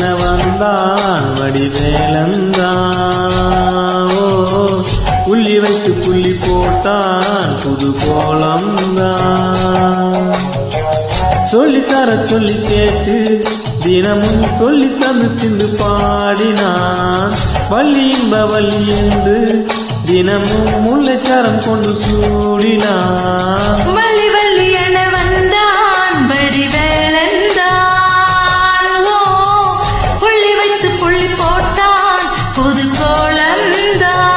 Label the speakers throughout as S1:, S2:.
S1: என வந்தான் வடிவேலந்தான். புள்ளி வைத்து புள்ளி போட்டான் புது கோலம்தான். சொல்லித்தர சொல்லி கேட்டு தினமும் சொல்லி தந்து சிந்து பாடினான். வள்ளி இன்ப வள்ளி என்று தினமும் முல்லைச்சரம் கொண்டு சூடினான்.
S2: வள்ளி வள்ளி என வந்தான் வடிவேலந்தான். புள்ளி வைத்து புள்ளி போட்டான் புது கோலம்தான்.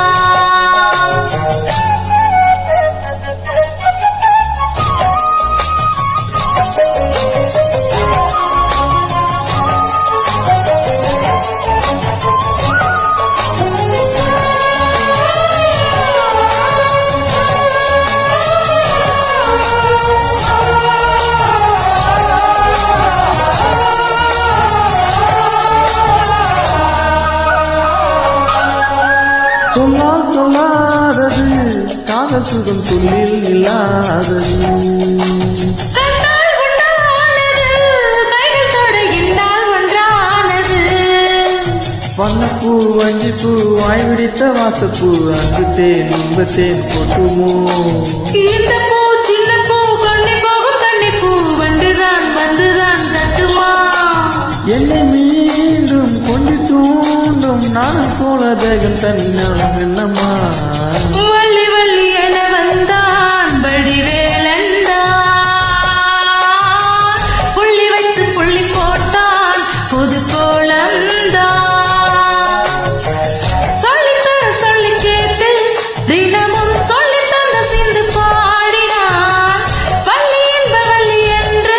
S1: சொன்னால் சொல்லாதது காதல் சுகம் சொல்லில் இல்லாதது. வண்ணப்பூ வஞ்சிப்பூ வாய் விடித்த வாசப்பூ அங்கு தேன் இன்பத்தேன் போட்டுமோ.
S2: இந்த பூ சின்ன பூ கண்ணி போகும் கண்ணி பூ வந்துதான் வந்துதான் தட்டுமா.
S1: என்னை மீண்டும் கொண்டு தூண்டும் நான் போல தேகம் தன்னினம் என்னம்மா.
S2: வள்ளி வள்ளி என வந்தான் வடிவேலந்தான். புள்ளி வைத்து புள்ளி போட்டான் புது கோலம்தான். சொல்லித்தர சொல்லி கேட்டு தினமும் சொல்லி தந்த சிந்து பாடினான். வள்ளி என்ப வள்ளி என்று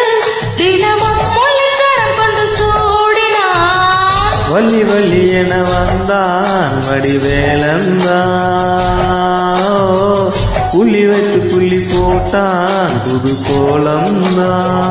S2: தினமும் முல்லைச்சரம் கொண்டு சூடினான்.
S1: வள்ளி வள்ளி என வந்தான் வடிவேலந்தான். புள்ளி வைத்து புள்ளி போட்டான் புது கோலம்தான்.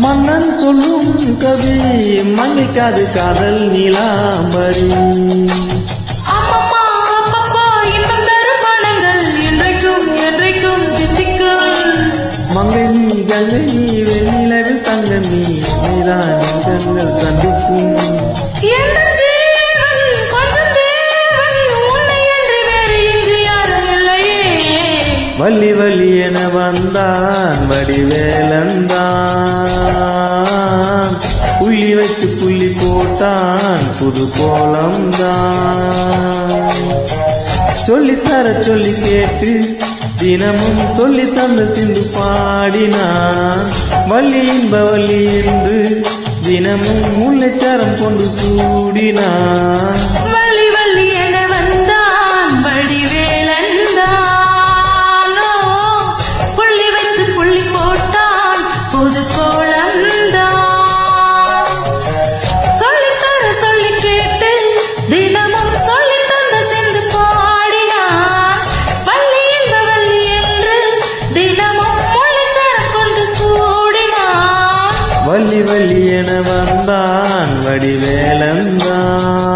S1: மன்னன் சொல்லும் கவி மன்னிக்காது காதல் நீலாம்பரி.
S2: அப்பப்பா அப்பப்பா இன்னும் தரும் மனங்கள் என்றைக்கும் என்றைக்கும் சிந்திக்கும்.
S1: மங்கை நீ கங்கை நீ வெண்ணிலவில் தங்க நீ நீதான் எங்கள் சந்திக்கும். வள்ளி வள்ளி என வந்தான் வடிவேலந்தான். புள்ளி வைத்து புள்ளி போட்டான் புது கோலம்தான். சொல்லித்தர சொல்லி கேட்டு தினமும் சொல்லி தந்த சிந்து பாடினான். வள்ளி இன்ப வள்ளி என்று தினமும் முல்லைச்சரம் கொண்டு சூடினான்.
S2: வள்ளி வள்ளி என வந்தான் வடிவேலந்தான். புள்ளி வைத்து புள்ளி போட்டான் புது கோலம்தான். சொல்லித்தர சொல்லி கேட்டு தினமும் சொல்லி தந்த சிந்து பாடினான். வள்ளி என்ப வள்ளி என்று தினமும் முல்லைச்சரம் கொண்டு சூடினான்.
S1: வள்ளி வள்ளி என வந்தான் வடிவேலந்தான்.